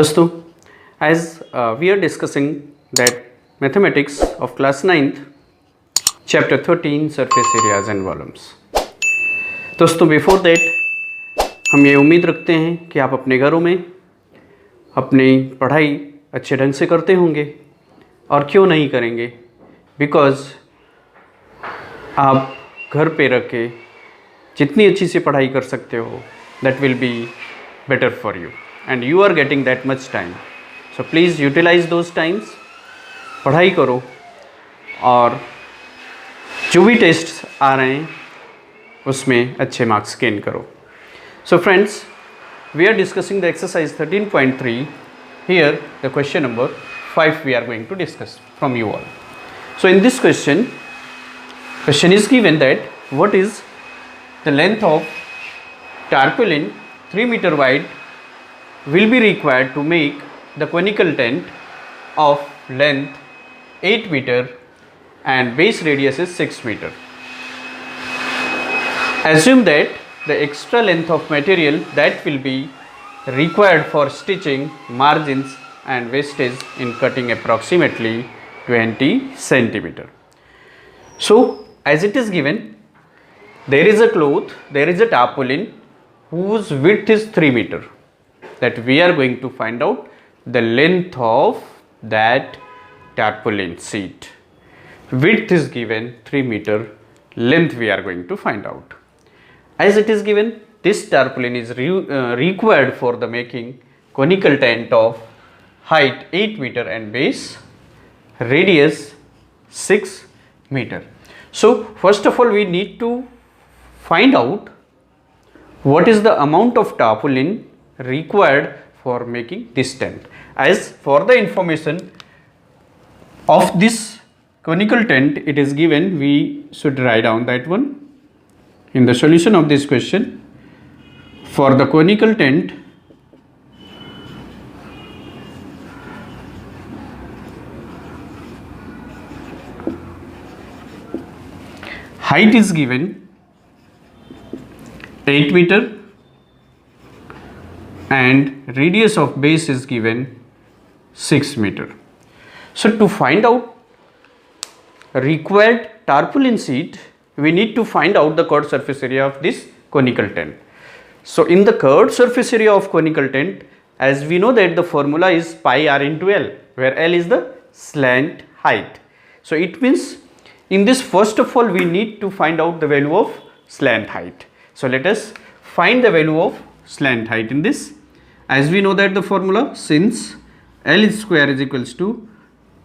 दोस्तों, as we are discussing that mathematics of class 9th chapter 13 surface areas and volumes. दोस्तों, before that हम ये उम्मीद रखते हैं कि आप अपने घरों में अपनी पढ़ाई अच्छे ढंग से करते होंगे, और क्यों नहीं करेंगे, बिकॉज़ आप घर पे रह के जितनी अच्छी से पढ़ाई कर सकते हो, that will be better for you and you are getting that much time. So please utilize those times. पढ़ाई करो और जो भी टेस्ट आ रहे हैं उसमें अच्छे मार्क्स गेन करो. So friends, we are discussing the exercise 13.3. Here the question number 5 we are going to discuss from you all. So in this question is given that what is the length of tarpaulin 3 meter wide will be required to make the conical tent of length 8 meter and base radius is 6 meter. Assume that the extra length of material that will be required for stitching margins and wastage in cutting approximately 20 centimeter. So as it is given, there is a cloth, there is a tarpaulin whose width is 3 meter, that we are going to find out the length of that tarpaulin sheet. Width is given 3 meter, length we are going to find out. As it is given, this tarpaulin is required for the making conical tent of height 8 meter and base radius 6 meter. So first of all we need to find out what is the amount of tarpaulin required for making this tent. As for the information of this conical tent, it is given, we should write down that one in the solution of this question. For the conical tent, height is given 8 meter and radius of base is given 6 meter. So to find out required tarpaulin sheet, we need to find out the curved surface area of this conical tent. So in the curved surface area of conical tent, as we know that the formula is pi r into L, where L is the slant height. So it means in this, first of all we need to find out the value of slant height. So let us find the value of slant height in this. As we know that the formula, since L square is equals to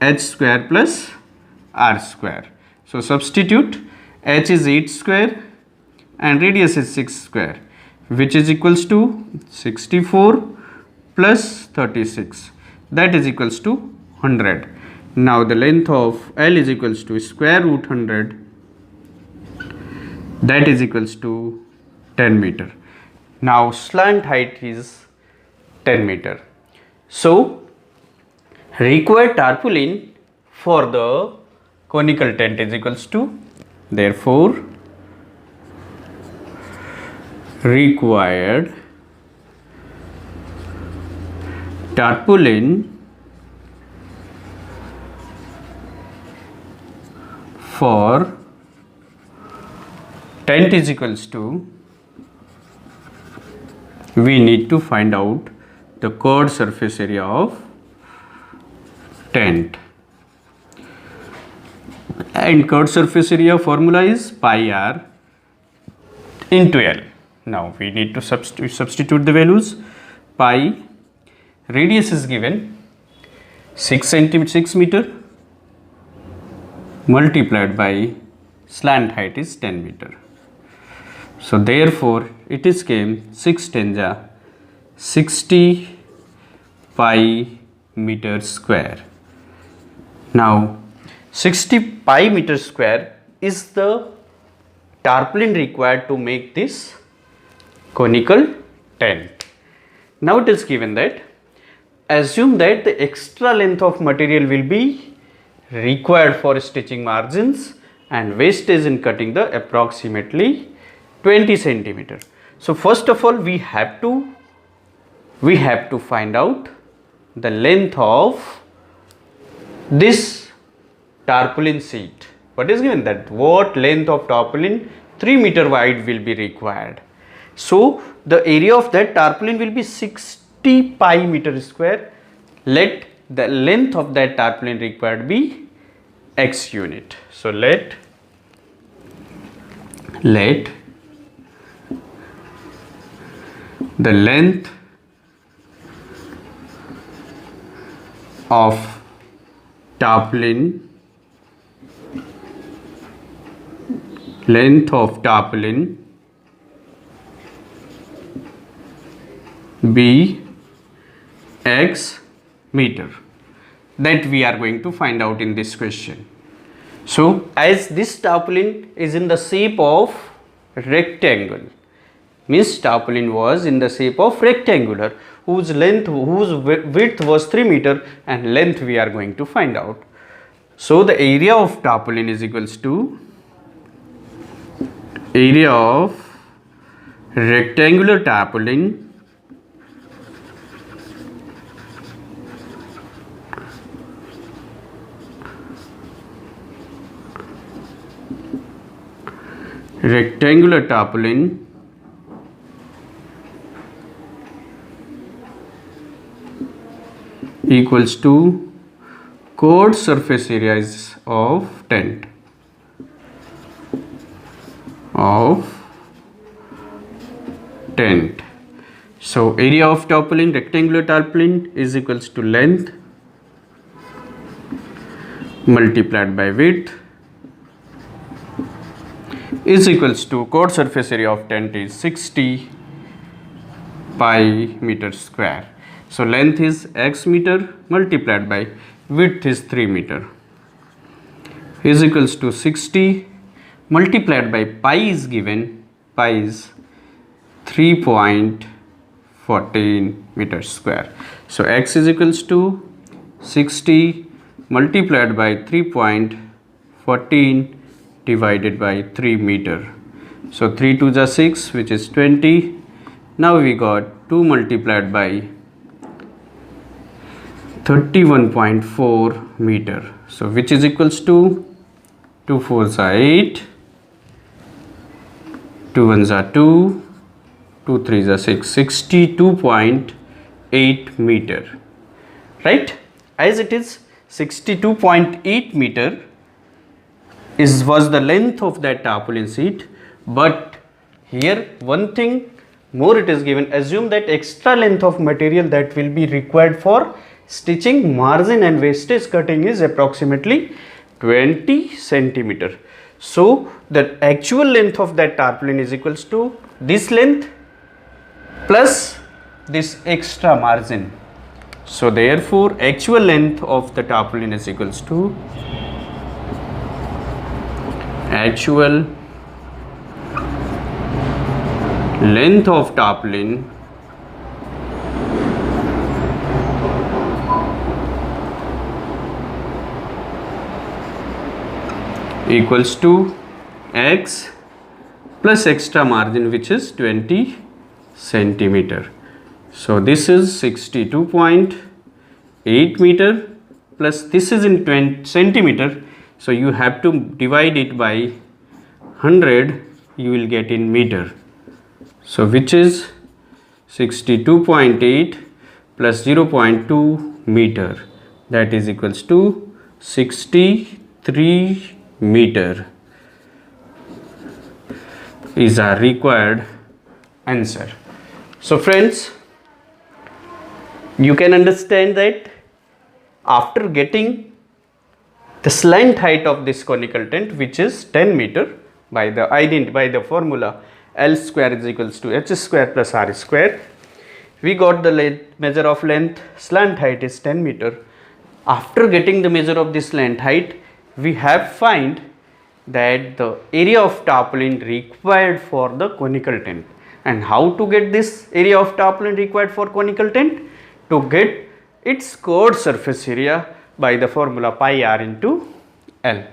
h square plus r square. So substitute, h is 8 square and radius is 6 square, which is equals to 64 plus 36, that is equals to 100. Now the length of L is equals to square root 100, that is equals to 10 meter. Now slant height is 10 meter. So required tarpaulin for the conical tent is equals to, therefore required tarpaulin for tent is equals to, we need to find out the curved surface area of tent, and curved surface area formula is pi r into L. Now we need to substitute the values. Pi, radius is given 6 meter multiplied by slant height is 10 meter. So therefore it is came 6 10 ja 60 pi meter square. Now 60 pi meter square is the tarpaulin required to make this conical tent. Now it is given that, assume that the extra length of material will be required for stitching margins and wastage in cutting the approximately 20 centimeter. So first of all we have to find out the length of this tarpaulin sheet. What is given? That what length of tarpaulin 3 meter wide will be required. So the area of that tarpaulin will be 60 pi meter square. Let the length of that tarpaulin required be x unit. So let the length of tarpaulin be x meter. That we are going to find out in this question. So as this tarpaulin is in the shape of rectangle, means tarpaulin was in the shape of rectangular, whose width was 3 meter and length we are going to find out. So the area of tarpaulin is equals to area of rectangular tarpaulin equals to chord surface areas of tent So area of tarpaulin, rectangular tarpaulin, is equals to length multiplied by width is equals to chord surface area of tent is 60 pi meter square. So length is x meter multiplied by width is 3 meter is equals to 60 multiplied by pi is given, pi is 3.14 meters square. So x is equals to 60 multiplied by 3.14 divided by 3 meter. So 3 2s are 6, which is 20. Now we got 2 multiplied by 31.4 meter. So which is equals to 2 4s are 8, 2 1s are 2, 2 3s are 6, 62.8 meter. Right? As it is 62.8 meter was the length of that tarpaulin sheet, but here one thing more it is given. Assume that extra length of material that will be required for stitching, margin and wastage cutting is approximately 20 centimeter. So the actual length of that tarpaulin is equals to this length plus this extra margin. So therefore actual length of the tarpaulin is equals to actual length of tarpaulin equals to x plus extra margin, which is 20 centimeter. So this is 62.8 meter plus this is in 20 centimeter. So you have to divide it by 100, you will get in meter. So which is 62.8 plus 0.2 meter, that is equals to 63 meter is our required answer. So friends, you can understand that after getting the slant height of this conical tent, which is 10 meter, by the formula L square is equals to h square plus r square, we got the measure of length. Slant height is 10 meter. After getting the measure of this slant height, we have find that the area of tarpaulin required for the conical tent. And how to get this area of tarpaulin required for conical tent? To get its chord surface area by the formula pi r into L.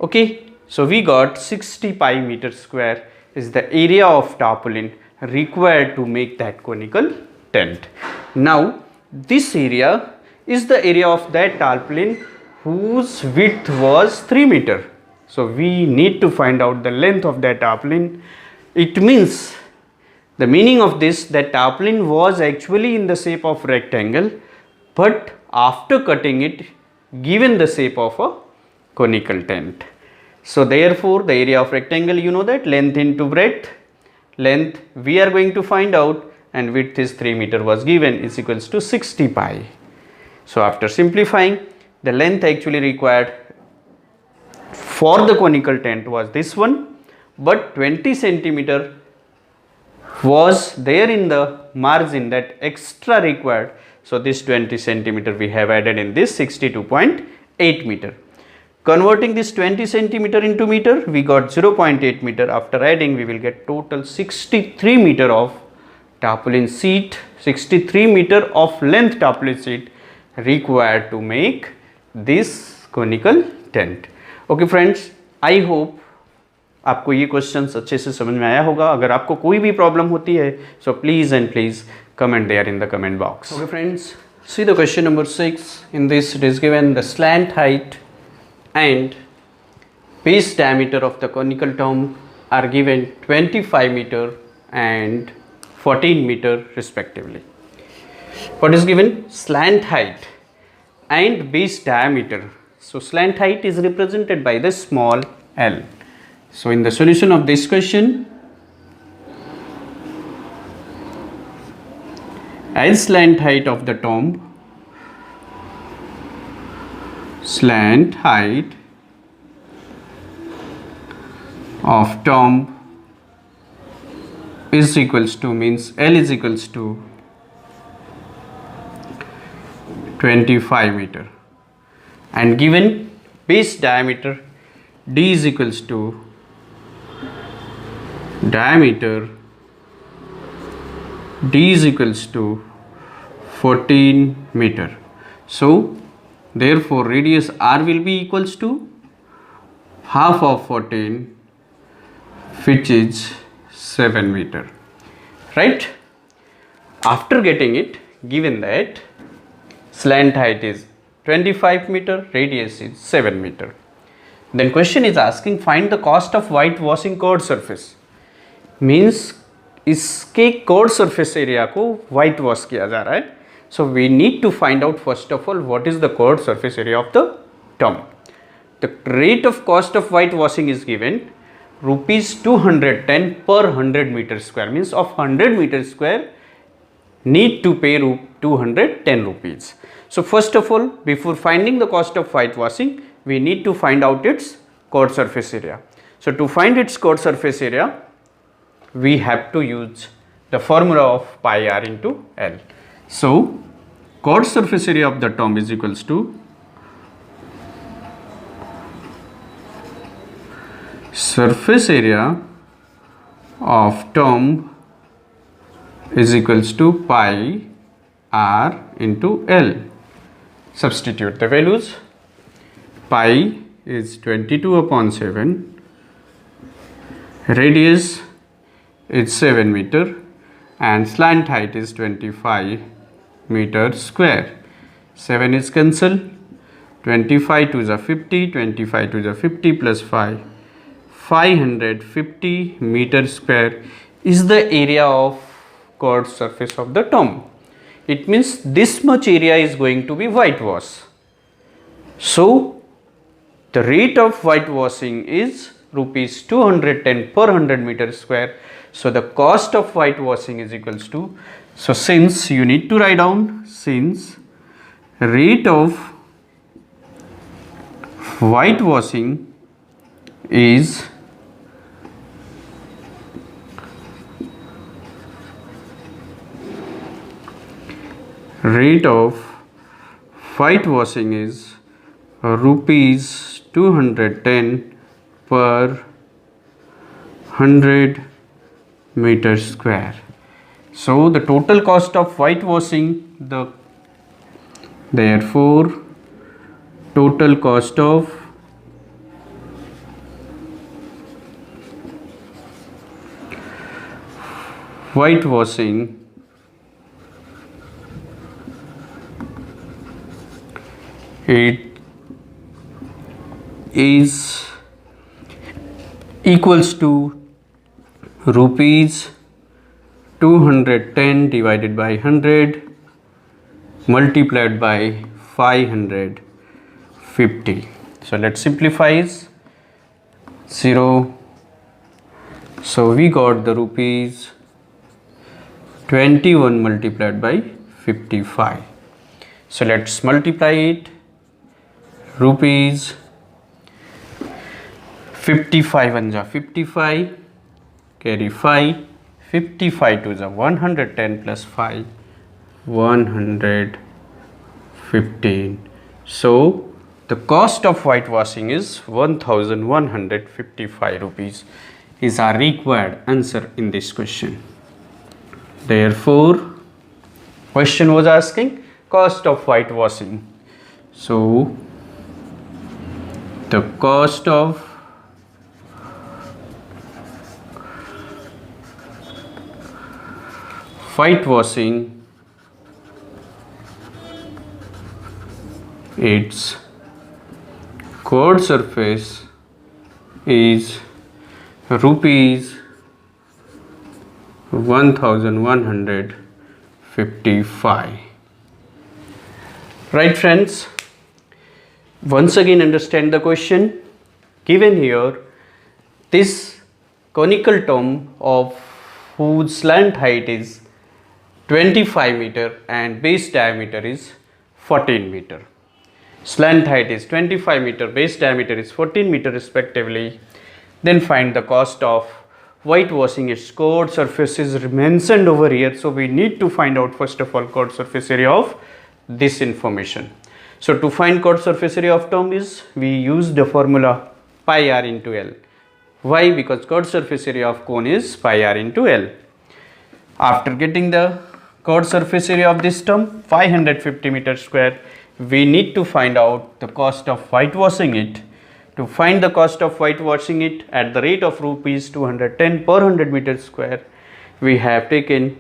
Okay, so we got 60 pi meter square is the area of tarpaulin required to make that conical tent. Now this area is the area of that tarpaulin whose width was 3 meter. So we need to find out the length of that tarpaulin. It means, the meaning of this, that tarpaulin was actually in the shape of rectangle, but after cutting it given the shape of a conical tent. So therefore the area of rectangle, you know that length into breadth, length we are going to find out, and width is 3 meter was given, is equals to 60 pi. So after simplifying, the length actually required for the conical tent was this one, but 20 centimeter was there in the margin, that extra required. So this 20 centimeter we have added in this 62.8 meter. Converting this 20 centimeter into meter, we got 0.8 meter. After adding, we will get total 63 meter of tarpaulin sheet, 63 meter of length tarpaulin sheet required to make this conical tent. Okay friends, I hope आपको ये questions अच्छे से समझ में आया होगा. अगर आपको कोई भी प्रॉब्लम होती है, so please and please comment there in the comment box. Okay friends, see the question number 6. In this it is given the slant height and base diameter of the conical tomb are given 25 meter and 14 meter respectively. What is given? Slant height and base diameter. So slant height is represented by the small l. So in the solution of this question, as slant height of the tomb, slant height of tomb is equals to, means L is equals to 25 meter, and given base diameter D is equals to diameter D is equals to 14 meter. So therefore radius R will be equals to half of 14, which is 7 meter, right? After getting it, given that slant height is 25 meter, radius is 7 meter, then question is asking find the cost of whitewashing curved surface. Means इसके curved surface area को white wash किया जा रहा है. So we need to find out first of all what is the curved surface area of the tomb. The rate of cost of whitewashing is given rupees 210 per 100 meter square, means of 100 meter square need to pay 210 rupees. So first of all, before finding the cost of whitewashing, we need to find out its curved surface area. So to find its curved surface area, we have to use the formula of pi r into L. So curved surface area of the tomb is equals to surface area of tomb is equals to pi r into L. Substitute the values. Pi is 22 upon 7, radius is 7 meter, and slant height is 25 meter square. 7 is cancelled, 25 to the 50, 25 to the 50 plus 5, 550 meter square is the area of curved surface of the tomb. It means this much area is going to be whitewash. So the rate of whitewashing is rupees 210 per 100 meter square. So the cost of whitewashing is equals to, so since you need to write down, since rate of whitewashing is rupees 210 per 100 meter square. So the total cost of whitewashing, therefore total cost of whitewashing it is equals to rupees 210 divided by 100 multiplied by 550. So let's simplify 0. So we got the rupees 21 multiplied by 55. So let's multiply it. Rupees 55 1 ja 55, carry 5, 55 2 ja 110 plus 5, 115. So the cost of whitewashing is 1155 rupees is our required answer in this question. Therefore, question was asking cost of whitewashing. So the cost of whitewashing, its coat surface is rupees 1155. Right friends, once again understand the question given here. This conical tomb of whose slant height is 25 meter and base diameter is 14 meter. Slant height is 25 meter, base diameter is 14 meter respectively. Then find the cost of whitewashing its coat surface is mentioned over here. So we need to find out first of all coat surface area of this information. So to find coat surface area of tomb is we use the formula pi r into L. Why? Because coat surface area of cone is pi r into L. After getting the coat surface area of this tomb 550 meter square, we need to find out the cost of whitewashing it. To find the cost of whitewashing it at the rate of rupees 210 per 100 meter square, we have taken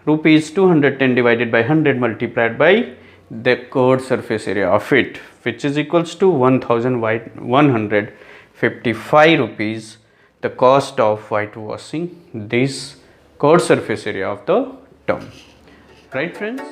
rupees 210 divided by 100 multiplied by the coat surface area of it, which is equals to 1155 rupees, the cost of whitewashing this coat surface area of the tomb. Right friends?